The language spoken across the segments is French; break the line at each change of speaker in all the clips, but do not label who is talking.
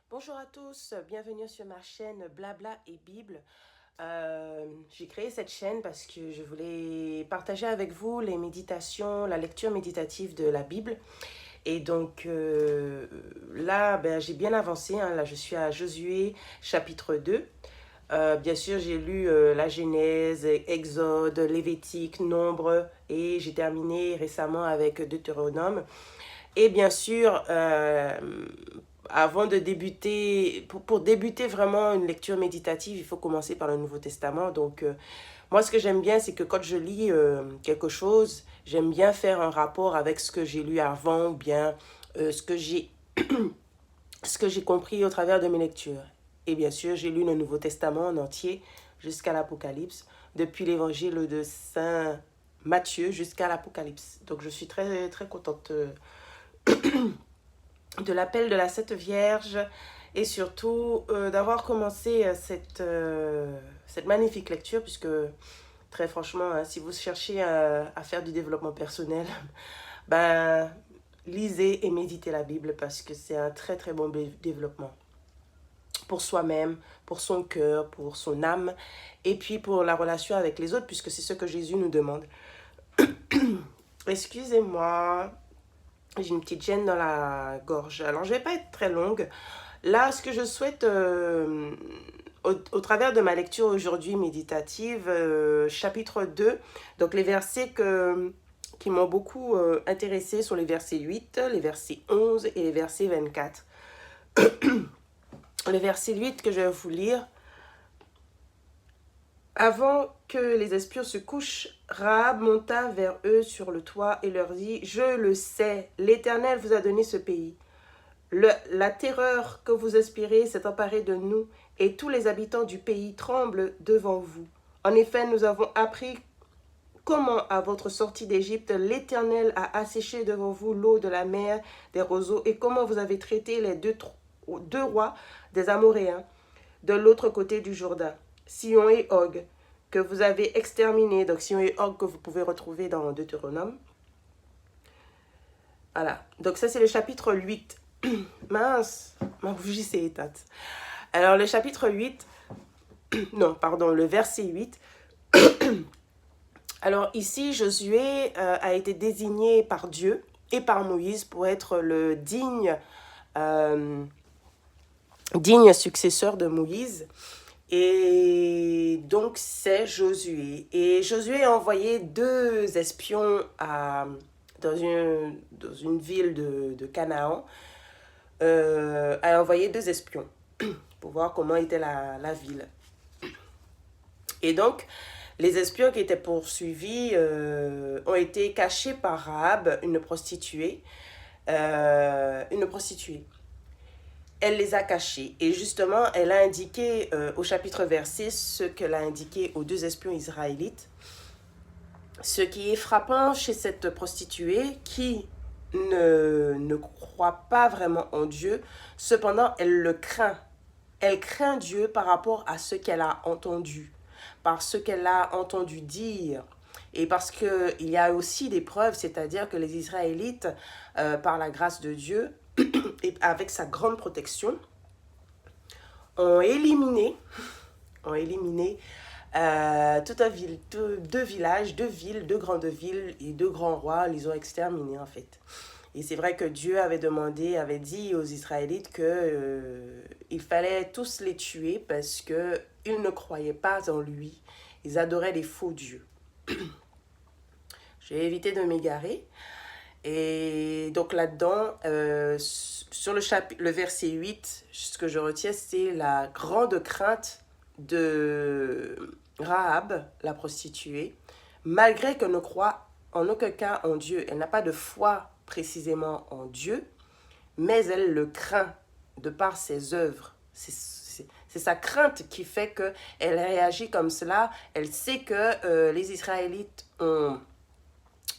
Bonjour à tous, bienvenue sur ma chaîne Blabla et Bible. J'ai créé cette chaîne parce que je voulais partager avec vous les méditations, la lecture méditative de la Bible. Et donc là, j'ai bien avancé, hein. Là, je suis à Josué chapitre 2. Bien sûr, j'ai lu la Genèse, Exode, Lévitique, Nombre et j'ai terminé récemment avec Deutéronome. Et bien sûr, avant de débuter, pour débuter vraiment une lecture méditative, il faut commencer par le Nouveau Testament. Donc, moi, ce que j'aime bien, c'est que quand je lis quelque chose, j'aime bien faire un rapport avec ce que j'ai lu avant ou bien ce que j'ai ce que j'ai compris au travers de mes lectures. Et bien sûr, j'ai lu le Nouveau Testament en entier jusqu'à l'Apocalypse, depuis l'évangile de Saint Matthieu jusqu'à l'Apocalypse. Donc, je suis très, très contente de l'appel de la Sainte Vierge et surtout d'avoir commencé cette magnifique lecture puisque très franchement, hein, si vous cherchez à faire du développement personnel, ben, lisez et méditez la Bible parce que c'est un très très bon développement pour soi-même, pour son cœur, pour son âme et puis pour la relation avec les autres puisque c'est ce que Jésus nous demande. Excusez-moi, j'ai une petite gêne dans la gorge. Alors, je ne vais pas être très longue. Là, ce que je souhaite, au travers de ma lecture aujourd'hui méditative, chapitre 2, donc les versets qui m'ont beaucoup intéressé sont les versets 8, les versets 11 et les versets 24. Le verset 8 que je vais vous lire. Avant que les espions se couchent, Rahab monta vers eux sur le toit et leur dit « Je le sais, l'Éternel vous a donné ce pays. La terreur que vous aspirez s'est emparée de nous, et tous les habitants du pays tremblent devant vous. En effet, nous avons appris comment, à votre sortie d'Égypte, l'Éternel a asséché devant vous l'eau de la mer, des roseaux, et comment vous avez traité les deux rois des Amoréens de l'autre côté du Jourdain, Sihon et Og, que vous avez exterminés. Donc Sihon et Og que vous pouvez retrouver dans Deutéronome. Voilà, donc ça c'est le chapitre 8. Mince, ma bougie s'est éteinte. Alors le chapitre 8, non, pardon, le verset 8. Alors ici, Josué a été désigné par Dieu et par Moïse pour être le digne successeur de Moïse. Et donc c'est Josué. Et Josué a envoyé deux espions dans une ville de Canaan. A envoyé deux espions pour voir comment était la ville. Et donc, les espions qui étaient poursuivis ont été cachés par Rahab, une prostituée. Elle les a cachés. Et justement, elle a indiqué au chapitre versé ce qu'elle a indiqué aux deux espions israélites. Ce qui est frappant chez cette prostituée qui ne croit pas vraiment en Dieu, cependant, elle le craint. Elle craint Dieu par rapport à ce qu'elle a entendu, par ce qu'elle a entendu dire. Et parce qu'il y a aussi des preuves, c'est-à-dire que les Israélites, par la grâce de Dieu, et avec sa grande protection, ont éliminé deux villages, deux villes, deux grandes villes et deux grands rois, les ont exterminés en fait. Et c'est vrai que Dieu avait dit aux Israélites que il fallait tous les tuer parce que ils ne croyaient pas en lui. Ils adoraient les faux dieux. J'ai évité de m'égarer. Et donc là-dedans, sur le verset 8, ce que je retiens, c'est la grande crainte de Rahab, la prostituée, malgré qu'elle ne croit en aucun cas en Dieu. Elle n'a pas de foi précisément en Dieu, mais elle le craint de par ses œuvres. C'est sa crainte qui fait qu'elle réagit comme cela. Elle sait que les Israélites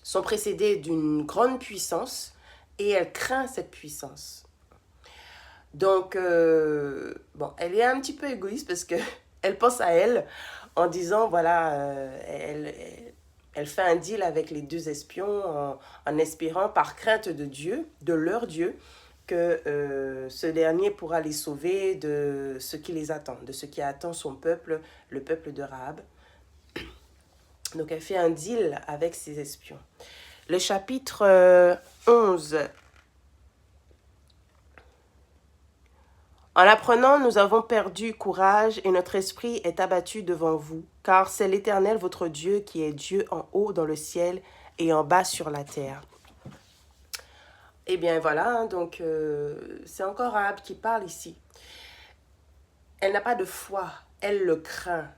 sont précédés d'une grande puissance et elle craint cette puissance. Donc, bon, elle est un petit peu égoïste parce que elle pense à elle en disant, voilà, elle fait un deal avec les deux espions en espérant, par crainte de Dieu, de leur Dieu, que ce dernier pourra les sauver de ce qui les attend, de ce qui attend son peuple, le peuple de Rahab. Donc elle fait un deal avec ses espions. Le chapitre 11. En l'apprenant, nous avons perdu courage et notre esprit est abattu devant vous, car c'est l'Éternel votre Dieu qui est Dieu en haut dans le ciel et en bas sur la terre. Eh bien voilà, donc c'est encore Rahab qui parle ici. Elle n'a pas de foi, elle le craint.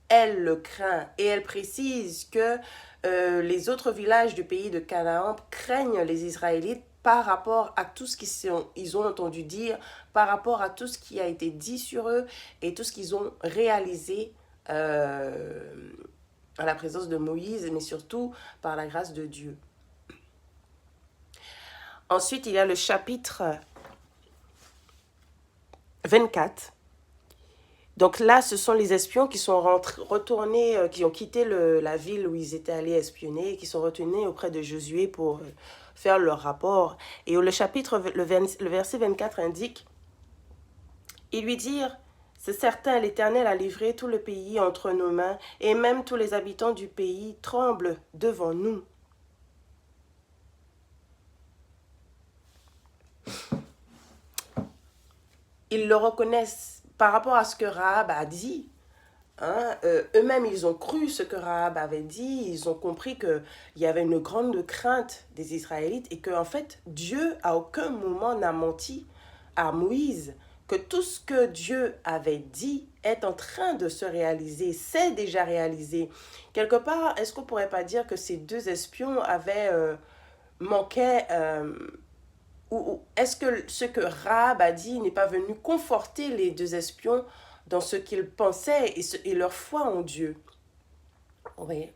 Elle le craint. Et elle précise que les autres villages du pays de Canaan craignent les Israélites par rapport à tout ce qu'ils ont entendu dire, par rapport à tout ce qui a été dit sur eux et tout ce qu'ils ont réalisé à la présence de Moïse, mais surtout par la grâce de Dieu. Ensuite, il y a le chapitre 24. Donc là, ce sont les espions qui sont retournés, qui ont quitté la ville où ils étaient allés espionner, qui sont retournés auprès de Josué pour faire leur rapport. Et le chapitre, le verset 24 indique, ils lui dirent, c'est certain, l'Éternel a livré tout le pays entre nos mains, et même tous les habitants du pays tremblent devant nous. Ils le reconnaissent par rapport à ce que Rahab a dit. Hein, eux-mêmes, ils ont cru ce que Rahab avait dit. Ils ont compris qu'il y avait une grande crainte des Israélites et qu'en fait, Dieu, à aucun moment, n'a menti à Moïse. Que tout ce que Dieu avait dit est en train de se réaliser, c'est déjà réalisé. Quelque part, est-ce qu'on ne pourrait pas dire que ces deux espions avaient manqué... ou est-ce que ce que Rahab a dit n'est pas venu conforter les deux espions dans ce qu'ils pensaient et leur foi en Dieu? Oui.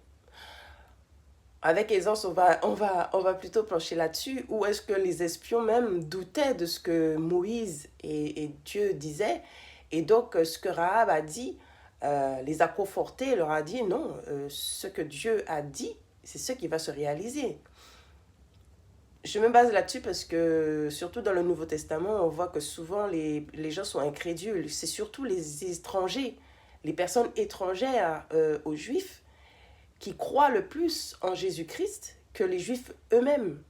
Avec aisance, on va plutôt plancher là-dessus. Ou est-ce que les espions même doutaient de ce que Moïse et Dieu disaient? Et donc, ce que Rahab a dit les a confortés, leur a dit non, ce que Dieu a dit, c'est ce qui va se réaliser. Je me base là-dessus parce que, surtout dans le Nouveau Testament, on voit que souvent les gens sont incrédules. C'est surtout les étrangers, les personnes étrangères aux Juifs qui croient le plus en Jésus-Christ que les Juifs eux-mêmes.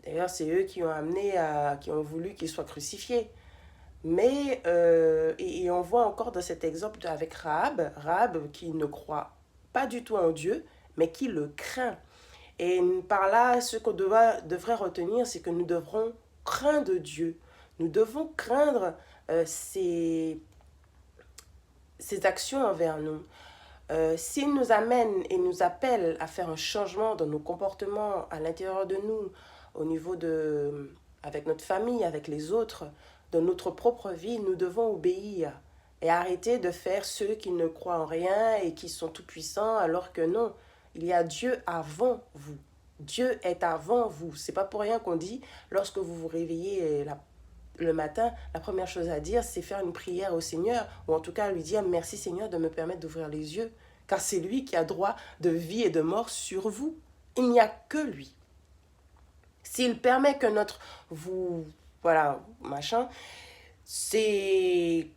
D'ailleurs, c'est eux qui ont voulu qu'il soit crucifié. Mais, et on voit encore dans cet exemple avec Rahab qui ne croit pas du tout en Dieu, mais qui le craint. Et par là, ce qu'on devrait retenir, c'est que nous devrons craindre Dieu. Nous devons craindre ses actions envers nous. S'il nous amène et nous appelle à faire un changement dans nos comportements à l'intérieur de nous, au niveau avec notre famille, avec les autres, dans notre propre vie, nous devons obéir et arrêter de faire ceux qui ne croient en rien et qui sont tout-puissants alors que non. Il y a Dieu avant vous. Dieu est avant vous. C'est pas pour rien qu'on dit, lorsque vous vous réveillez le matin, la première chose à dire, c'est faire une prière au Seigneur, ou en tout cas lui dire merci Seigneur de me permettre d'ouvrir les yeux, car c'est lui qui a droit de vie et de mort sur vous. Il n'y a que lui. S'il permet que c'est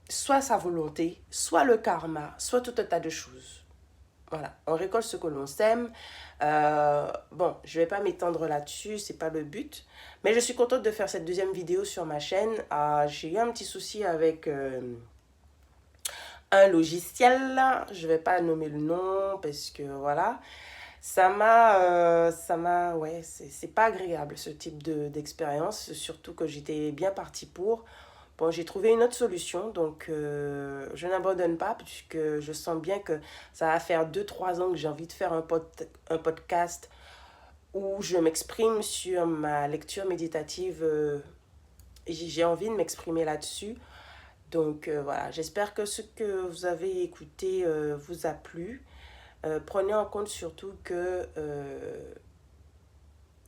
soit sa volonté, soit le karma, soit tout un tas de choses. Voilà, on récolte ce que l'on sème. Bon, je ne vais pas m'étendre là-dessus, c'est pas le but. Mais je suis contente de faire cette deuxième vidéo sur ma chaîne. J'ai eu un petit souci avec un logiciel. Je ne vais pas nommer le nom parce que voilà. Ouais, c'est pas agréable ce type d'expérience. Surtout que j'étais bien partie pour. Bon, j'ai trouvé une autre solution, donc je n'abandonne pas puisque je sens bien que ça va faire 2-3 ans que j'ai envie de faire un podcast où je m'exprime sur ma lecture méditative. J'ai envie de m'exprimer là-dessus. Donc voilà, j'espère que ce que vous avez écouté vous a plu. Prenez en compte surtout que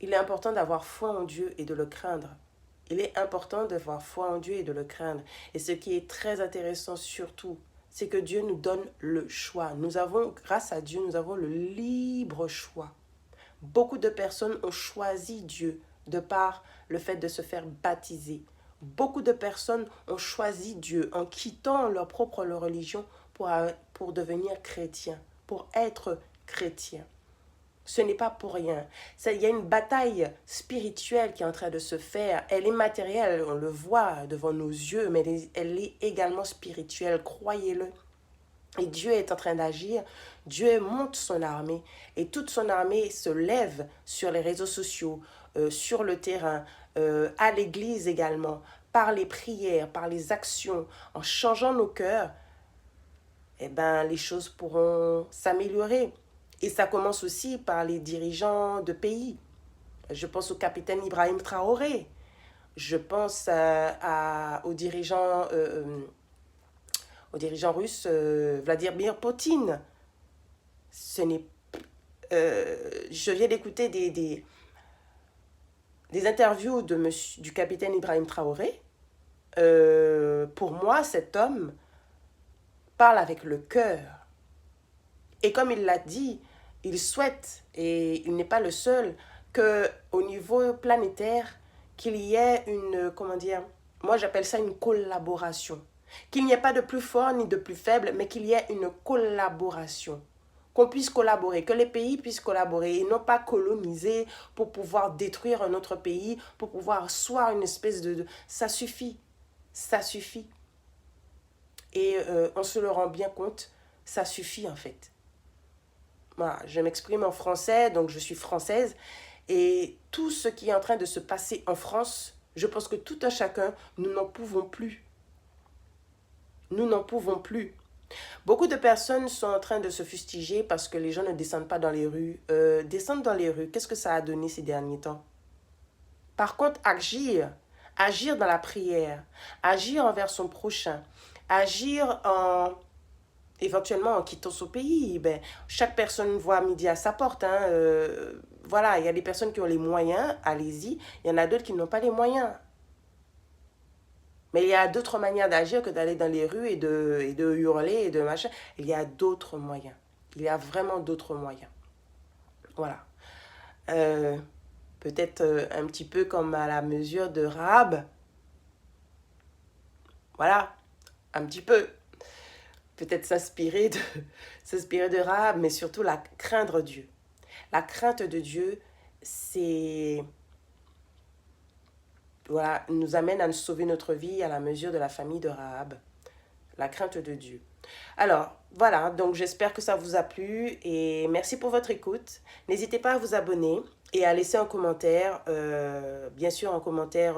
il est important d'avoir foi en Dieu et de le craindre. Il est important d'avoir foi en Dieu et de le craindre. Et ce qui est très intéressant surtout, c'est que Dieu nous donne le choix. Grâce à Dieu, nous avons le libre choix. Beaucoup de personnes ont choisi Dieu de par le fait de se faire baptiser. Beaucoup de personnes ont choisi Dieu en quittant leur propre religion pour devenir chrétien, pour être chrétien. Ce n'est pas pour rien. Il y a une bataille spirituelle qui est en train de se faire. Elle est matérielle, on le voit devant nos yeux, mais elle est également spirituelle, croyez-le. Et Dieu est en train d'agir. Dieu monte son armée et toute son armée se lève sur les réseaux sociaux, sur le terrain, à l'église également, par les prières, par les actions, en changeant nos cœurs. Eh ben, les choses pourront s'améliorer. Et ça commence aussi par les dirigeants de pays. Je pense au capitaine Ibrahim Traoré. Je pense au dirigeant russe Vladimir Poutine. Je viens d'écouter des interviews du capitaine Ibrahim Traoré. Pour moi, cet homme parle avec le cœur. Et comme il l'a dit, il souhaite, et il n'est pas le seul, qu'au niveau planétaire, qu'il y ait moi j'appelle ça une collaboration. Qu'il n'y ait pas de plus fort ni de plus faible, mais qu'il y ait une collaboration. Qu'on puisse collaborer, que les pays puissent collaborer et non pas coloniser pour pouvoir détruire un autre pays, pour pouvoir asseoir une espèce de... Ça suffit, ça suffit. Et on se le rend bien compte, ça suffit en fait. Voilà, je m'exprime en français, donc je suis française. Et tout ce qui est en train de se passer en France, je pense que tout un chacun, nous n'en pouvons plus. Nous n'en pouvons plus. Beaucoup de personnes sont en train de se fustiger parce que les gens ne descendent pas dans les rues. Descendre dans les rues, qu'est-ce que ça a donné ces derniers temps? Par contre, agir dans la prière, agir envers son prochain, agir éventuellement en quittant son pays. Ben, chaque personne voit midi à sa porte. Voilà, il y a des personnes qui ont les moyens, allez-y. Il y en a d'autres qui n'ont pas les moyens. Mais il y a d'autres manières d'agir que d'aller dans les rues et de hurler et de machin. Il y a d'autres moyens. Il y a vraiment d'autres moyens. Voilà. Peut-être un petit peu comme à la mesure de Rahab. Voilà, un petit peu. Peut-être s'inspirer de Rahab, mais surtout craindre Dieu. La crainte de Dieu, c'est... Voilà, nous amène à nous sauver notre vie à la mesure de la famille de Rahab. La crainte de Dieu. Alors, voilà, donc j'espère que ça vous a plu et merci pour votre écoute. N'hésitez pas à vous abonner et à laisser un commentaire, bien sûr un commentaire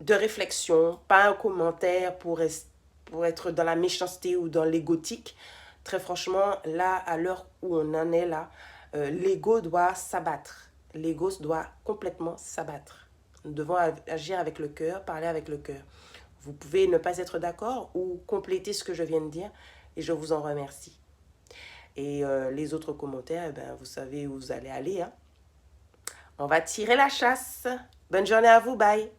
de réflexion, pas un commentaire pour être dans la méchanceté ou dans l'égotique. Très franchement, là, à l'heure où on en est là, l'ego doit s'abattre. L'ego doit complètement s'abattre. Nous devons agir avec le cœur, parler avec le cœur. Vous pouvez ne pas être d'accord ou compléter ce que je viens de dire et je vous en remercie. Et les autres commentaires, eh ben, vous savez où vous allez aller. Hein. On va tirer la chasse. Bonne journée à vous, bye.